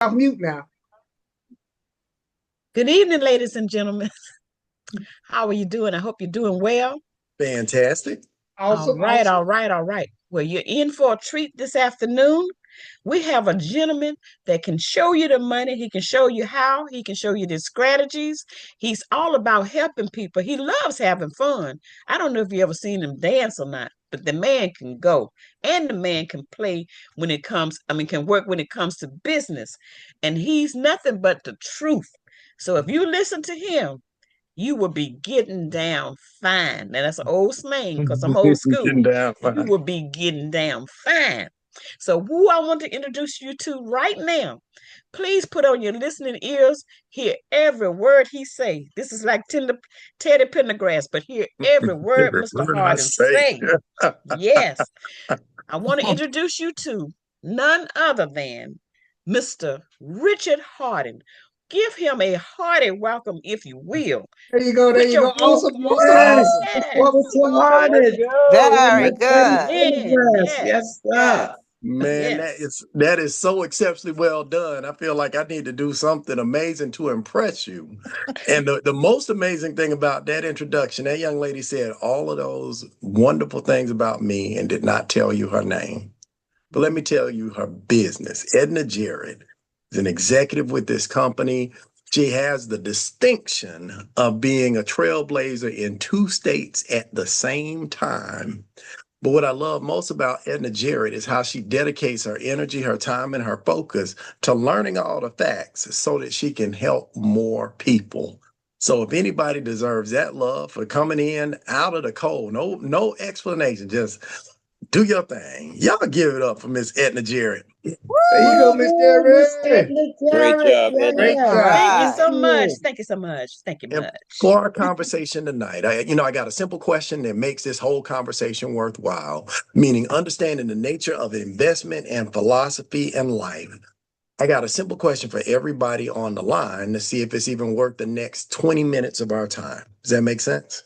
Off mute now. Good evening, ladies and gentlemen. How are you doing? I hope you're doing well. Fantastic. All Awesome, right, awesome. all right, all right. Well, you're in for a treat this afternoon. We have a gentleman that can show you the money. He can show you how. He can show you the strategies. He's all about helping people. He loves having fun. I don't know if you ever seen him dance or not, but the man can go and the man can play when it comes, can work when it comes to business. And he's nothing but the truth. So if you listen to him, you will be getting down fine. Now that's an old slang because I'm old Getting school. down You fine. will be getting down fine. So who I want to introduce you to right now, please put on your listening ears, hear every word he say. This is like Teddy Pendergrass, but hear every word Every Mr. word I Hardin say. say. Yes. I want to introduce you to none other than Mr. Richard Hardin. Give him a hearty welcome, if you will. There you go. There Put you your go. voice. Awesome, awesome, Yes, awesome. Yes, Mr. Welcome, welcome. Harden. Let's go. Very Like Teddy good. yes, Pendergrass. yes, Yes, yes, sir. Man, yes. that is so exceptionally well done. I feel like I need to do something amazing to impress you. And the most amazing thing about that introduction, that young lady said all of those wonderful things about me and did not tell you her name. But let me tell you her business. Edna Jarrett is an executive with this company. She has the distinction of being a trailblazer in two states at the same time. But what I love most about Edna Jarrett is how she dedicates her energy, her time, and her focus to learning all the facts so that she can help more people. So if anybody deserves that love for coming in out of the cold, no explanation, just do your thing. Y'all give it up for Miss Edna Jarrett. There you go, Miss Woo-hoo, Miss Jerry. Edna Great Jarrett. job, Edna. Great Yeah. job. All Thank you Thank so right. much. you. Thank you so much. Thank you And much. for our conversation tonight, I got a simple question that makes this whole conversation worthwhile, meaning understanding the nature of investment and philosophy in life. I got a simple question for everybody on the line to see if it's even worth the next 20 minutes of our time. Does that make sense?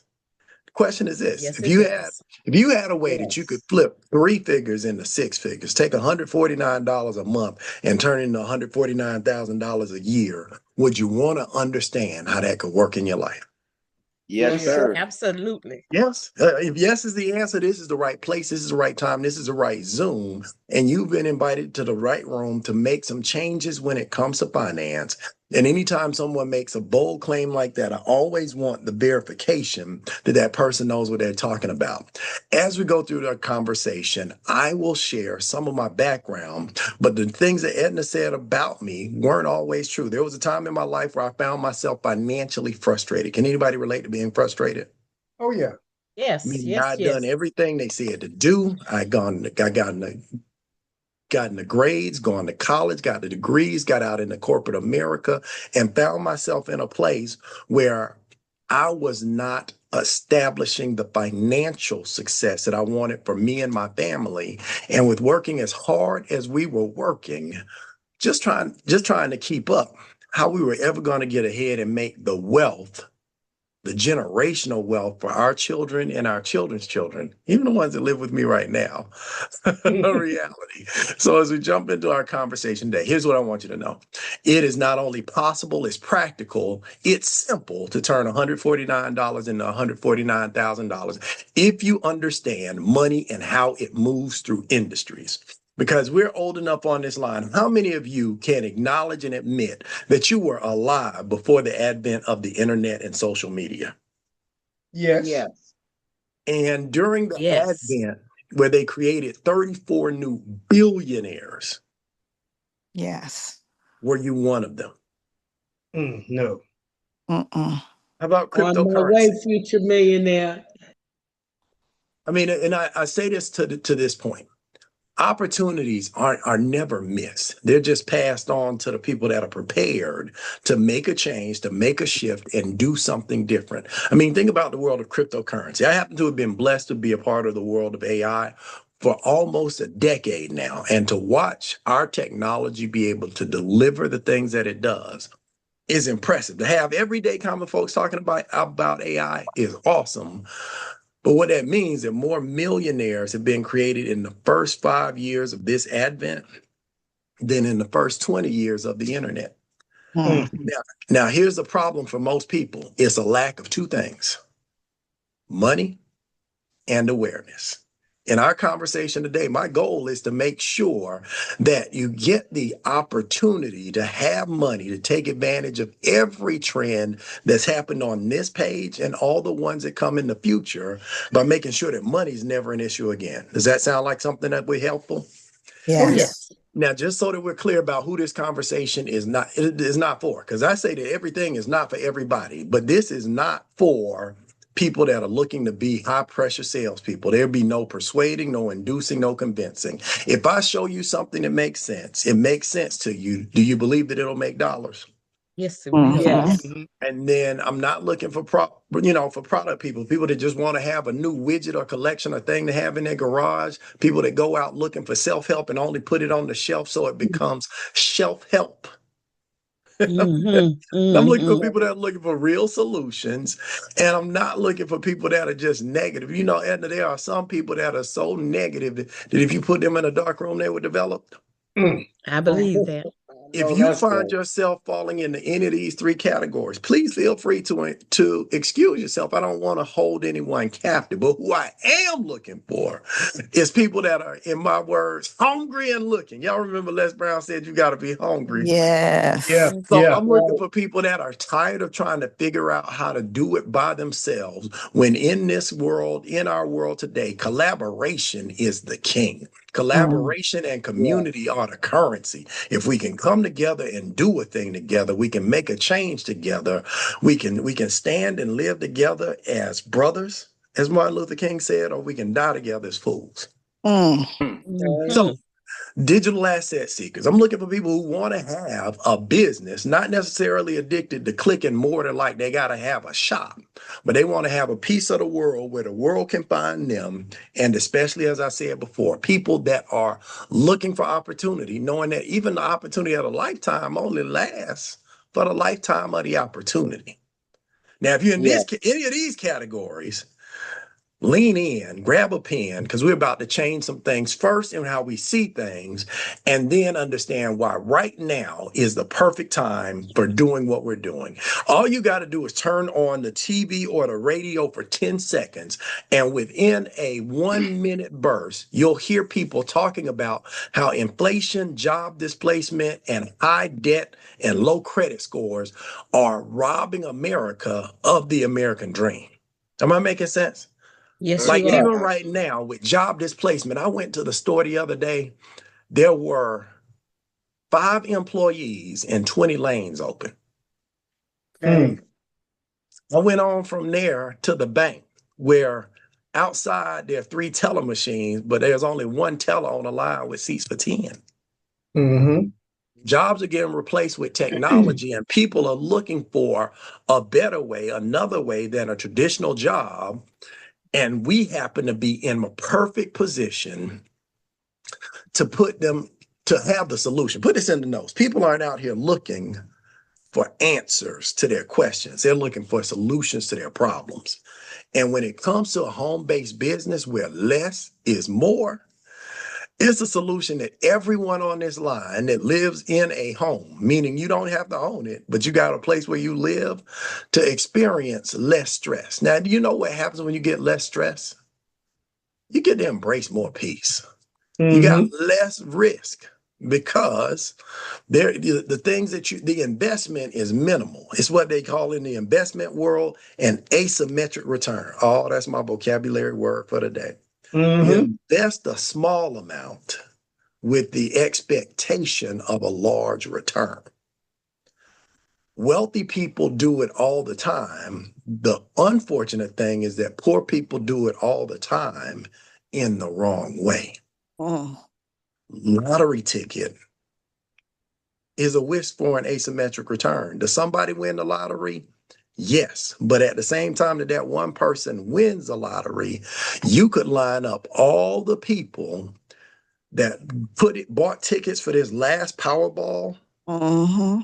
The question is this: Yes, it does. if you had a way that you could Yes. flip three figures into six figures, take $149 a month and turn it into $149,000 a year, would you want to understand how that could work in your life? Yes, Yes, sir. sir. Absolutely. Yes. If yes is the answer, this is the right place, this is the right time, this is the right Zoom, and you've been invited to the right room to make some changes when it comes to finance. And anytime someone makes a bold claim like that, I always want the verification that that person knows what they're talking about. As we go through the conversation, I will share some of my background, but the things that Edna said about me weren't always true. There was a time in my life where I found myself financially frustrated. Can anybody relate to being frustrated? Oh, yeah. Yes, Meaning yes, I'd done yes. everything they said to do. I gotten the grades, gone to college, got the degrees, got out into corporate America, and found myself in a place where I was not establishing the financial success that I wanted for me and my family. And with working as hard as we were working, just trying to keep up, how we were ever going to get ahead and make the generational wealth for our children and our children's children, even the ones that live with me right now, a reality. So as we jump into our conversation today, here's what I want you to know. It is not only possible, it's practical, it's simple to turn $149 into $149,000 if you understand money and how it moves through industries. Because we're old enough on this line. How many of you can acknowledge and admit that you were alive before the advent of the internet and social media? Yes. Yes. And during the Yes. advent where they created 34 new billionaires, Yes. were you one of them? No. Mm-mm. How about On my way, cryptocurrency? future millionaire. I mean, and I say this to this point. Opportunities are never missed. They're just passed on to the people that are prepared to make a change, to make a shift, and do something different. I mean, think about the world of cryptocurrency. I happen to have been blessed to be a part of the world of AI for almost a decade now, and to watch our technology be able to deliver the things that it does is impressive. To have everyday common folks talking about AI is awesome. But what that means that more millionaires have been created in the first 5 years of this advent than in the first 20 years of the internet. Mm. Now, here's the problem for most people. It's a lack of two things: money and awareness. In our conversation today, my goal is to make sure that you get the opportunity to have money to take advantage of every trend that's happened on this page and all the ones that come in the future by making sure that money's never an issue again. Does that sound like something that would be helpful? Oh, yeah. Yes. Now, just so that we're clear about who this conversation is not, it is not for, because I say that everything is not for everybody, but this is not for people that are looking to be high pressure salespeople. There'll be no persuading, no inducing, no convincing. If I show you something that makes sense, it makes sense to you. Do you believe that it'll make dollars? Yes, it will. Yes. Mhm. And then I'm not looking for for product people that just want to have a new widget or collection or thing to have in their garage, people that go out looking for self-help and only put it on the shelf so it becomes shelf help. I'm looking for people that are looking for real solutions, and I'm not looking for people that are just negative. You know, Edna, there are some people that are so negative that if you put them in a dark room, they would develop. Mm. I believe that. If No, you that's find good. yourself falling into any of these three categories, please feel free to excuse yourself. I don't want to hold anyone captive, but who I am looking for is people that are, in my words, hungry and looking. Y'all remember Les Brown said you got to be hungry. Yeah. Yes. So Yeah. I'm looking for people that are tired of trying to figure out how to do it by themselves when in this world, in our world today, collaboration is the king. Mm. Collaboration and Yeah. community are the currency. If we can come together and do a thing together, we can make a change together. We can stand and live together as brothers, as Martin Luther King said, or we can die together as fools. Mm. So digital asset seekers. I'm looking for people who want to have a business, not necessarily addicted to clicking more than like they got to have a shop, but they want to have a piece of the world where the world can find them. And especially, as I said before, people that are looking for opportunity, knowing that even the opportunity of a lifetime only lasts for the lifetime of the opportunity. Now, if you're in Yeah. any of these categories, lean in, grab a pen, because we're about to change some things first in how we see things, and then understand why right now is the perfect time for doing what we're doing. All you got to do is turn on the TV or the radio for 10 seconds, and within a 1 minute burst, you'll hear people talking about how inflation, job displacement, and high debt and low credit scores are robbing America of the American dream. Am I making sense? Yes, Like you Yeah. even are. right now with job displacement, I went to the store the other day. There were 5 employees and 20 lanes open. Okay. I went on from there to the bank where outside there are 3 teller machines, but there's only one teller on the line with seats for 10. Mm-hmm. Jobs are getting replaced with technology, and people are looking for a better way, another way than a traditional job. And we happen to be in a perfect position to put them to have the solution. Put this in the notes. People aren't out here looking for answers to their questions. They're looking for solutions to their problems. And when it comes to a home-based business where less is more, it's a solution that everyone on this line that lives in a home, meaning you don't have to own it, but you got a place where you live, to experience less stress. Now, do you know what happens when you get less stress? You get to embrace more peace. You got Mm-hmm. less risk because the things the investment is minimal. It's what they call in the investment world an asymmetric return. Oh, that's my vocabulary word for the day. Mm-hmm. You invest a small amount with the expectation of a large return. Wealthy people do it all the time. The unfortunate thing is that poor people do it all the time in the wrong way. Mm. Lottery ticket is a wish for an asymmetric return. Does somebody win the lottery? Yes. But at the same time that one person wins the lottery, you could line up all the people that bought tickets for this last Powerball. Mm-hmm.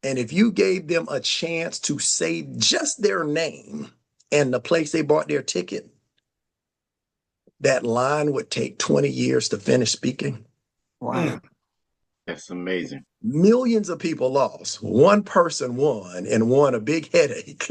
And if you gave them a chance to say just their name and the place they bought their ticket, that line would take 20 years to finish speaking. Wow. That's amazing. Millions of people lost. One person won and won a big headache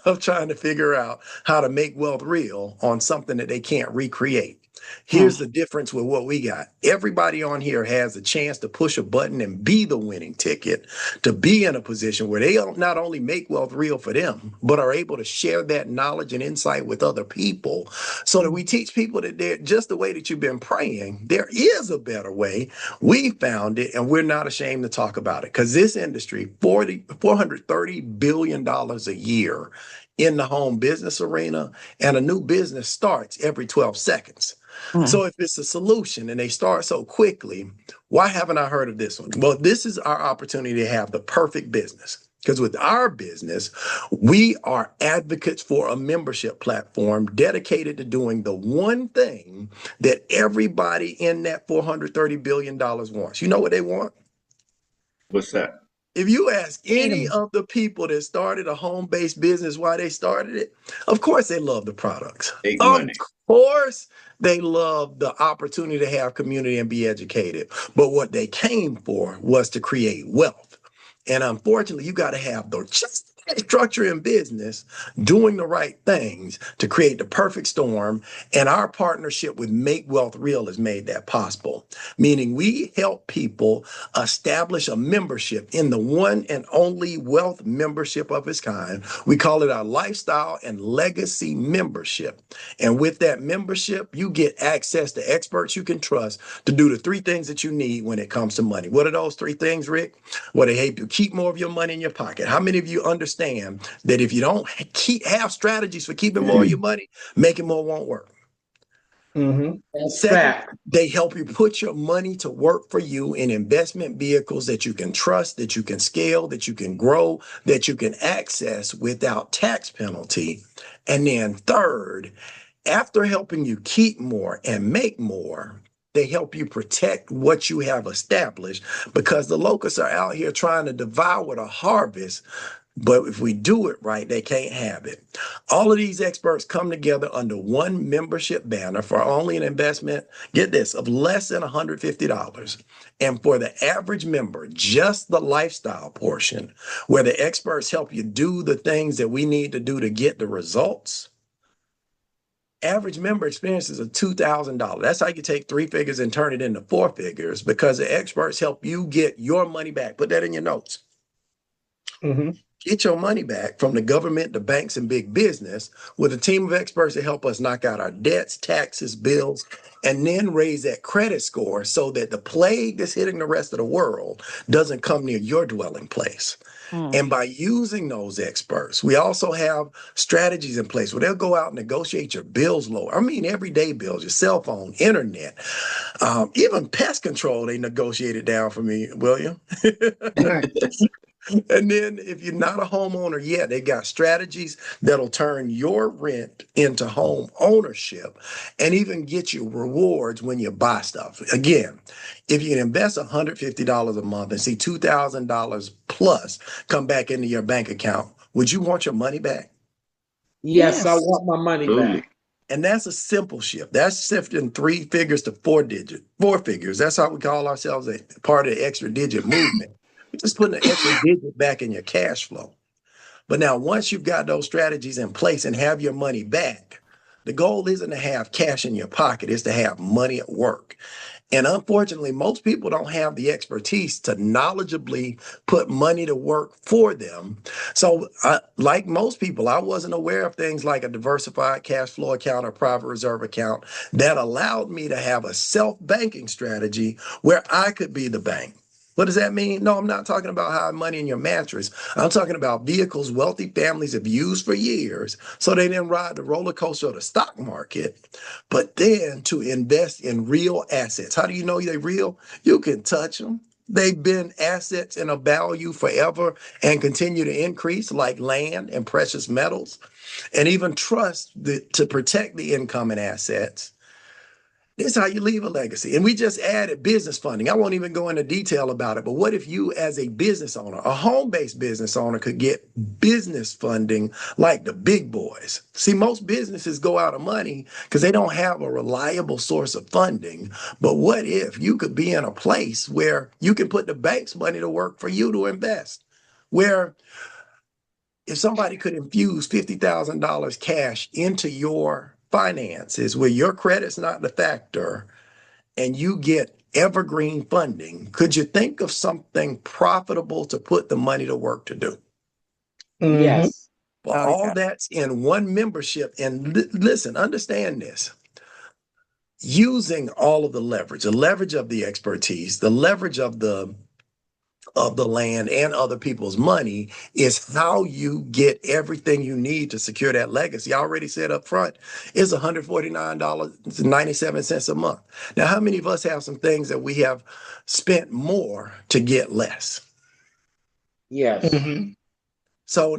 of trying to figure out how to make wealth real on something that they can't recreate. Here's the difference with what we got. Everybody on here has a chance to push a button and be the winning ticket, to be in a position where they don't not only make wealth real for them, but are able to share that knowledge and insight with other people, so that we teach people that they're just the way that you've been praying. There is a better way. We found it, and we're not ashamed to talk about it, because this industry, $430 billion a year in the home business arena, and a new business starts every 12 seconds. So if it's a solution and they start so quickly, why haven't I heard of this one? Well, this is our opportunity to have the perfect business. Because with our business, we are advocates for a membership platform dedicated to doing the one thing that everybody in that $430 billion wants. You know what they want? What's that? If you ask any Freedom. of the people that started a home-based business why they started it, of course they love the products. Make Of money. course they love the opportunity to have community and be educated. But what they came for was to create wealth. And unfortunately, you got to have the just structure in business, doing the right things to create the perfect storm. And our partnership with Make Wealth Real has made that possible, meaning we help people establish a membership in the one and only wealth membership of its kind. We call it our lifestyle and legacy membership. And with that membership, you get access to experts you can trust to do the three things that you need when it comes to money. What are those three things, Rick? Well, they help you keep more of your money in your pocket. How many of you understand that if you don't have strategies for keeping more of your money, making more won't work? That's Second, fact. they help you put your money to work for you in investment vehicles that you can trust, that you can scale, that you can grow, that you can access without tax penalty. And then third, after helping you keep more and make more, they help you protect what you have established, because the locusts are out here trying to devour the harvest. But if we do it right, they can't have it. All of these experts come together under one membership banner for only an investment, get this, of less than $150. And for the average member, just the lifestyle portion, where the experts help you do the things that we need to do to get the results, average member experiences of $2,000. That's how you take three figures and turn it into four figures, because the experts help you get your money back. Put that in your notes. Get your money back from the government, the banks, and big business with a team of experts to help us knock out our debts, taxes, bills, and then raise that credit score so that the plague that's hitting the rest of the world doesn't come near your dwelling place. And by using those experts, we also have strategies in place where they'll go out and negotiate your bills lower. I mean, everyday bills, your cell phone, internet, even pest control, they negotiated down for me, William. And then if you're not a homeowner yet, they got strategies that'll turn your rent into home ownership and even get you rewards when you buy stuff. Again, if you can invest $150 a month and see $2,000 plus come back into your bank account, would you want your money back? Yes, I want my money Absolutely. back. And that's a simple shift. That's shifting three figures to four figures. That's how we call ourselves a part of the extra digit movement. We're just putting an extra digit back in your cash flow. But now, once you've got those strategies in place and have your money back, the goal isn't to have cash in your pocket, it's to have money at work. And unfortunately, most people don't have the expertise to knowledgeably put money to work for them. So like most people, I wasn't aware of things like a diversified cash flow account or private reserve account that allowed me to have a self-banking strategy where I could be the bank. What does that mean? No, I'm not talking about hiding money in your mattress. I'm talking about vehicles wealthy families have used for years so they didn't ride the roller coaster of the stock market, but then to invest in real assets. How do you know they're real? You can touch them. They've been assets in a value forever and continue to increase, like land and precious metals, and even trust to protect the income and assets. Here's how you leave a legacy. And we just added business funding. I won't even go into detail about it, but what if you, as a business owner, a home-based business owner, could get business funding like the big boys? See, most businesses go out of money because they don't have a reliable source of funding. But what if you could be in a place where you can put the bank's money to work for you to invest? Where if somebody could infuse $50,000 cash into your finances where your credit's not the factor and you get evergreen funding, could you think of something profitable to put the money to work to do? Yes. Well, Oh, all yeah. that's in one membership. And listen, understand this. Using all of the leverage of the expertise, the leverage of the land and other people's money is how you get everything you need to secure that legacy. I already said up front, it's $149.97 a month. Now, how many of us have some things that we have spent more to get less? Yes. So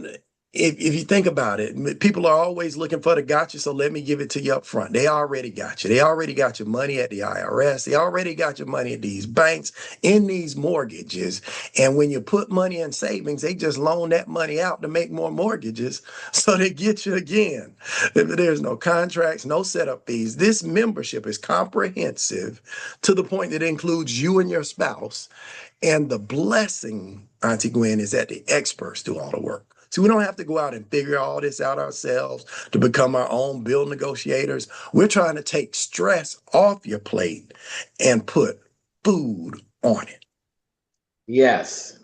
if you think about it, people are always looking for the gotcha. So let me give it to you up front. They already got you. They already got your money at the IRS. They already got your money at these banks, in these mortgages. And when you put money in savings, they just loan that money out to make more mortgages. So they get you again. There's no contracts, no setup fees. This membership is comprehensive to the point that it includes you and your spouse. And the blessing, Auntie Gwen, is that the experts do all the work. So we don't have to go out and figure all this out ourselves to become our own bill negotiators. We're trying to take stress off your plate and put food on it. Yes.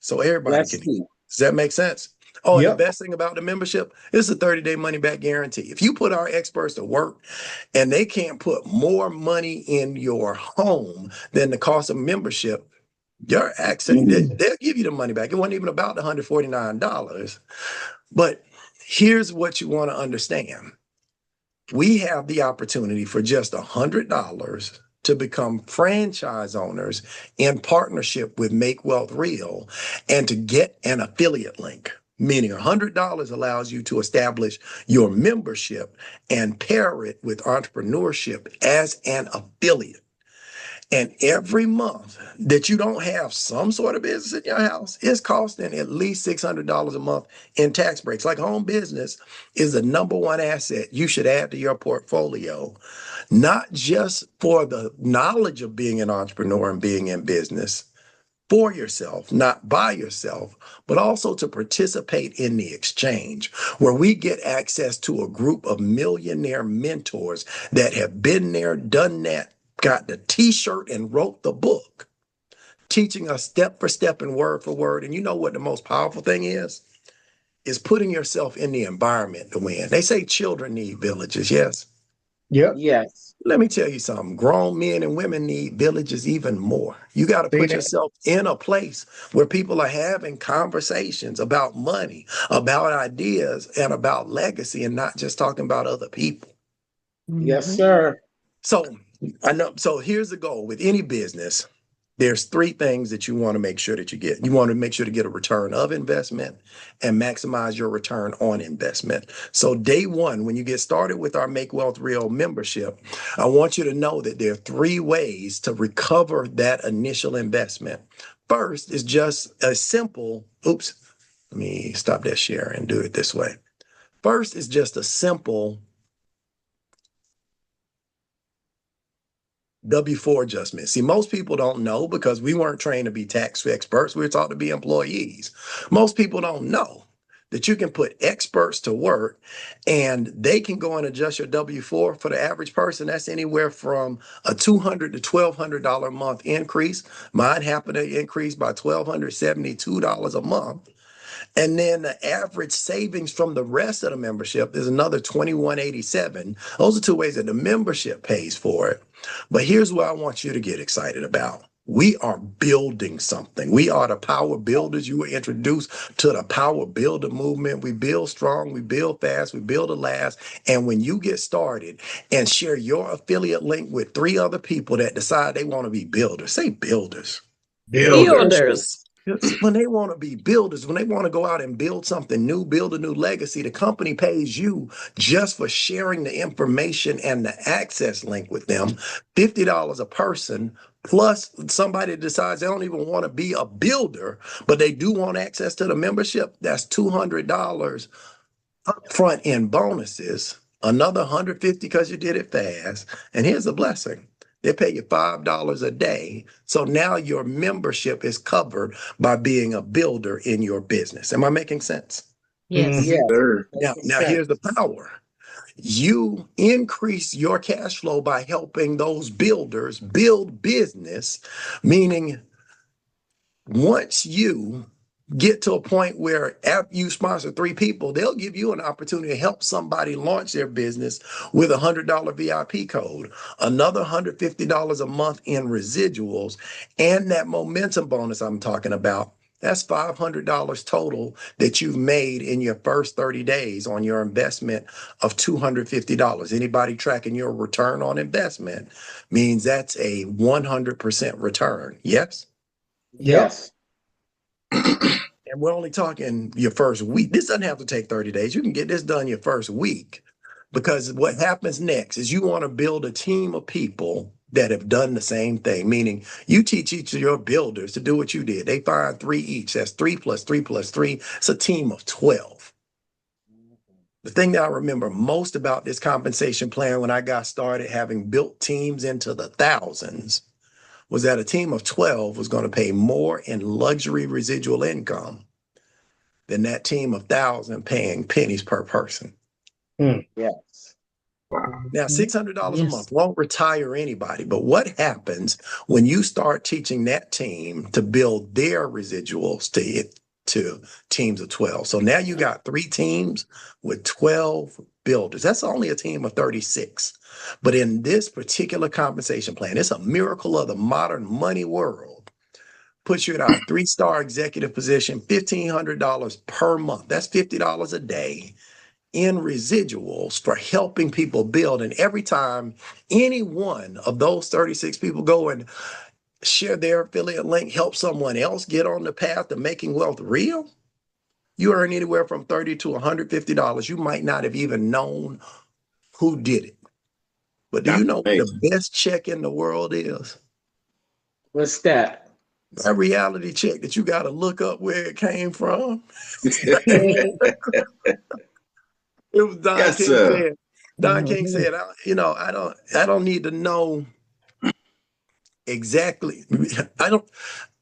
So everybody That's can eat. key. Does that make sense? Oh, and the Yep. best thing about the membership is a 30-day money-back guarantee. If you put our experts to work and they can't put more money in your home than the cost of membership, your access, they'll give you the money back. It wasn't even about the $149. But here's what you want to understand. We have the opportunity for just $100 to become franchise owners in partnership with Make Wealth Real and to get an affiliate link. Meaning $100 allows you to establish your membership and pair it with entrepreneurship as an affiliate. And every month that you don't have some sort of business in your house, it's costing at least $600 a month in tax breaks. Like home business is the number one asset you should add to your portfolio, not just for the knowledge of being an entrepreneur and being in business for yourself, not by yourself, but also to participate in the exchange where we get access to a group of millionaire mentors that have been there, done that, got the t-shirt and wrote the book, teaching us step for step and word for word. And you know what the most powerful thing is putting yourself in the environment to win. They say children need villages, yes? Yep. Yes. Let me tell you something. Grown men and women need villages even more. You got to put yourself in a place where people are having conversations about money, about ideas, and about legacy, and not just talking about other people. Yes, sir. So I know. So here's the goal with any business. There's three things that you want to make sure that you get. You want to make sure to get a return of investment and maximize your return on investment. So day one, when you get started with our Make Wealth Real membership, I want you to know that there are three ways to recover that initial investment. First is just a simple, let me stop that share and do it this way. First is just a simple W-4 adjustment. See, most people don't know because we weren't trained to be tax experts. We were taught to be employees. Most people don't know that you can put experts to work and they can go and adjust your W-4 for the average person. That's anywhere from a $200 to $1,200 a month increase. Mine happened to increase by $1,272 a month. And then the average savings from the rest of the membership is another $2,187. Those are two ways that the membership pays for it. But here's what I want you to get excited about. We are building something. We are the power builders. You were introduced to the power builder movement. We build strong, we build fast, we build to last. And when you get started and share your affiliate link with three other people that decide they want to be builders, say builders. Builders. When they want to be builders, when they want to go out and build something new, build a new legacy, the company pays you just for sharing the information and the access link with them, $50 a person, plus somebody decides they don't even want to be a builder, but they do want access to the membership. That's $200 upfront in bonuses, another 150 because you did it fast. And here's the blessing. They pay you $5 a day. So now your membership is covered by being a builder in your business. Am I making sense? Yes. Yes. Sir. Now here's the power. You increase your cash flow by helping those builders build business, meaning once you get to a point where after you sponsor 3 people, they'll give you an opportunity to help somebody launch their business with a $100 VIP code, another $150 a month in residuals, and that momentum bonus I'm talking about. That's $500 total that you've made in your first 30 days on your investment of $250. Anybody tracking your return on investment means that's a 100% return. Yes? Yes. And we're only talking your first week. This doesn't have to take 30 days. You can get this done your first week, because what happens next is you want to build a team of people that have done the same thing, meaning you teach each of your builders to do what you did. They find 3 each. That's 3 plus 3 plus 3. It's a team of 12. The thing that I remember most about this compensation plan when I got started, having built teams into the thousands, was that a team of 12 was going to pay more in luxury residual income than that team of 1,000 paying pennies per person. Yes. Wow. Now, $600 a Yes. month won't retire anybody, but what happens when you start teaching that team to build their residuals to teams of 12? So now you got 3 teams with 12 builders. That's only a team of 36. But in this particular compensation plan, it's a miracle of the modern money world. Puts you at our 3-star executive position, $1,500 per month. That's $50 a day in residuals for helping people build. And every time any one of those 36 people go and share their affiliate link, help someone else get on the path to making wealth real, you earn anywhere from $30 to $150. You might not have even known who did it. But do you That's know what amazing. the best check in the world is? What's that? A reality check that you got to look up where it came from. It was Don Yes, King sir. said. Don King said, I don't need to know exactly.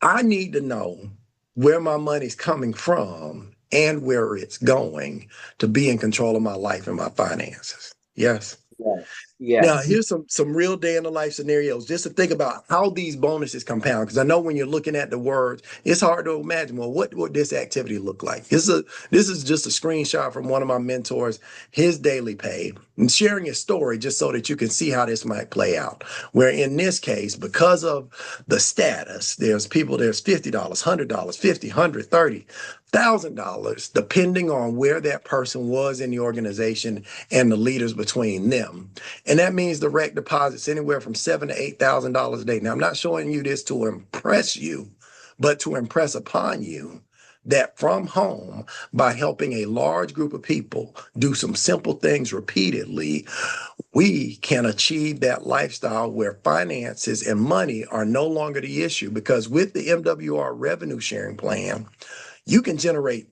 I need to know where my money's coming from and where it's going to be in control of my life and my finances. Yes. Yes. Now, Yes. here's some real day in the life scenarios just to think about how these bonuses compound. Because I know when you're looking at the words, it's hard to imagine, well, what would this activity look like? This is just a screenshot from one of my mentors, his daily pay, and sharing his story just so that you can see how this might play out. Where in this case, because of the status, there's $50, $100, $50, $100, $30, $1,000, depending on where that person was in the organization and the leaders between them. And that means direct deposits anywhere from $7,000 to $8,000 a day. Now, I'm not showing you this to impress you, but to impress upon you that from home, by helping a large group of people do some simple things repeatedly, we can achieve that lifestyle where finances and money are no longer the issue. Because with the MWR revenue sharing plan, you can generate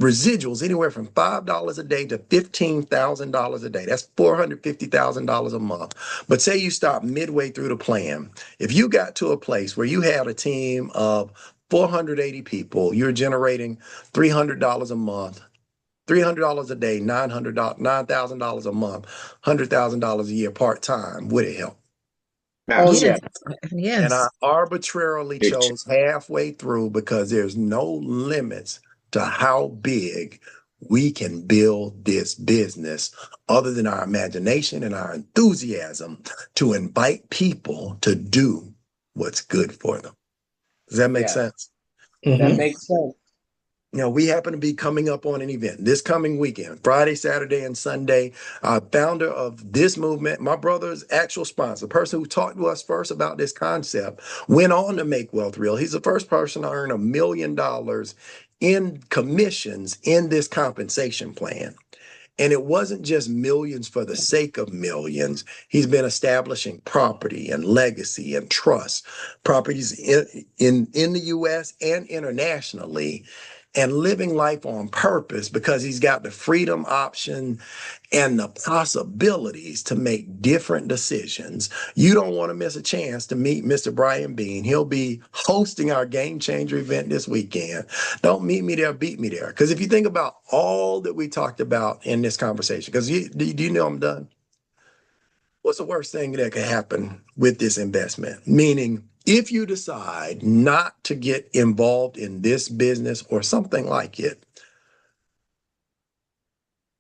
residuals anywhere from $5 a day to $15,000 a day. That's $450,000 a month. But say you stop midway through the plan. If you got to a place where you had a team of 480 people, you're generating $300 a month, $300 a day, $9,000 a month, $100,000 a year part-time. Would it help? Oh, Yes. yeah. Yes. And I Yes. arbitrarily Big check. chose halfway through because there's no limits to how big we can build this business other than our imagination and our enthusiasm to invite people to do what's good for them. Does that make Yes. sense? That Mm-hmm. makes sense. We happen to be coming up on an event this coming weekend, Friday, Saturday, and Sunday. Founder of this movement, my brother's actual sponsor, the person who talked to us first about this concept, went on to make wealth real. He's the first person to earn $1 million in commissions in this compensation plan. And it wasn't just millions for the sake of millions. He's been establishing property and legacy and trust, properties in the US and internationally, and living life on purpose because he's got the freedom option and the possibilities to make different decisions. You don't want to miss a chance to meet Mr. Brian Bean. He'll be hosting our Game Changer event this weekend. Don't meet me there, beat me there. Because if you think about all that we talked about in this conversation, because do you know I'm done? What's the worst thing that could happen with this investment? Meaning, if you decide not to get involved in this business or something like it,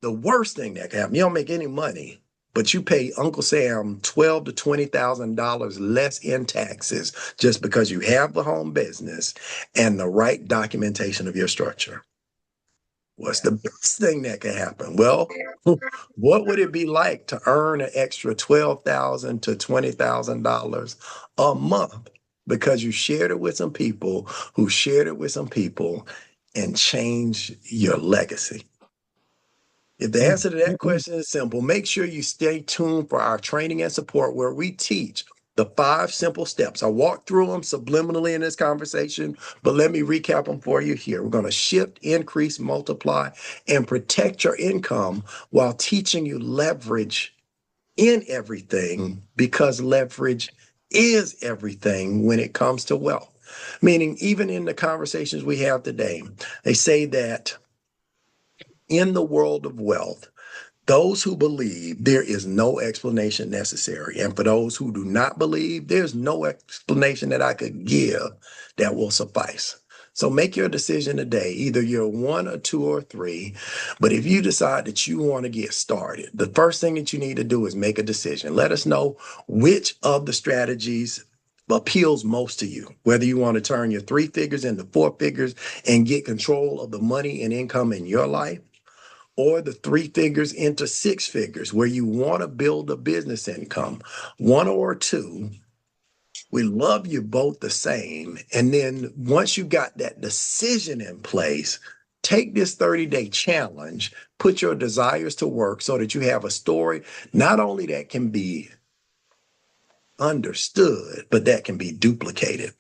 the worst thing that can happen, you don't make any money, but you pay Uncle Sam $12,000 to $20,000 less in taxes just because you have the home business and the right documentation of your structure. What's the best thing that can happen? Well, what would it be like to earn an extra $12,000 to $20,000 a month because you shared it with some people who shared it with some people and changed your legacy? If the answer to that question is simple, make sure you stay tuned for our training and support where we teach the 5 simple steps. I walked through them subliminally in this conversation, but let me recap them for you here. We're going to shift, increase, multiply, and protect your income while teaching you leverage in everything, because leverage is everything when it comes to wealth. Meaning, even in the conversations we have today, they say that in the world of wealth, those who believe there is no explanation necessary. And for those who do not believe, there's no explanation that I could give that will suffice. So make your decision today. Either you're 1 or 2 or 3. But if you decide that you want to get started, the first thing that you need to do is make a decision. Let us know which of the strategies appeals most to you, whether you want to turn your 3 figures into 4 figures and get control of the money and income in your life, or the 3 figures into 6 figures where you want to build a business income. 1 or 2, we love you both the same. And then once you got that decision in place, take this 30-day challenge, put your desires to work so that you have a story, not only that can be understood, but that can be duplicated.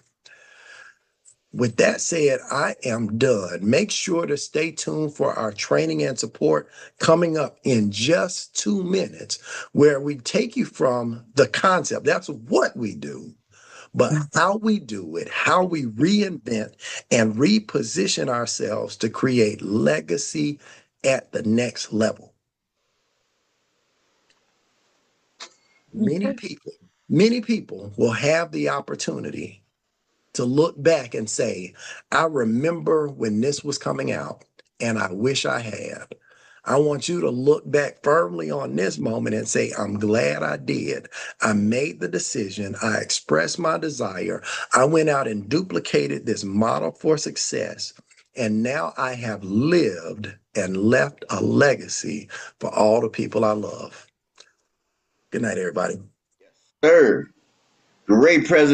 With that said, I am done. Make sure to stay tuned for our training and support coming up in just 2 minutes, where we take you from the concept, that's what we do, but how we do it, how we reinvent and reposition ourselves to create legacy at the next level. Many people will have the opportunity to look back and say, I remember when this was coming out and I wish I had. I want you to look back firmly on this moment and say, I'm glad I did. I made the decision. I expressed my desire. I went out and duplicated this model for success. And now I have lived and left a legacy for all the people I love. Good night, everybody. Sir, great presentation.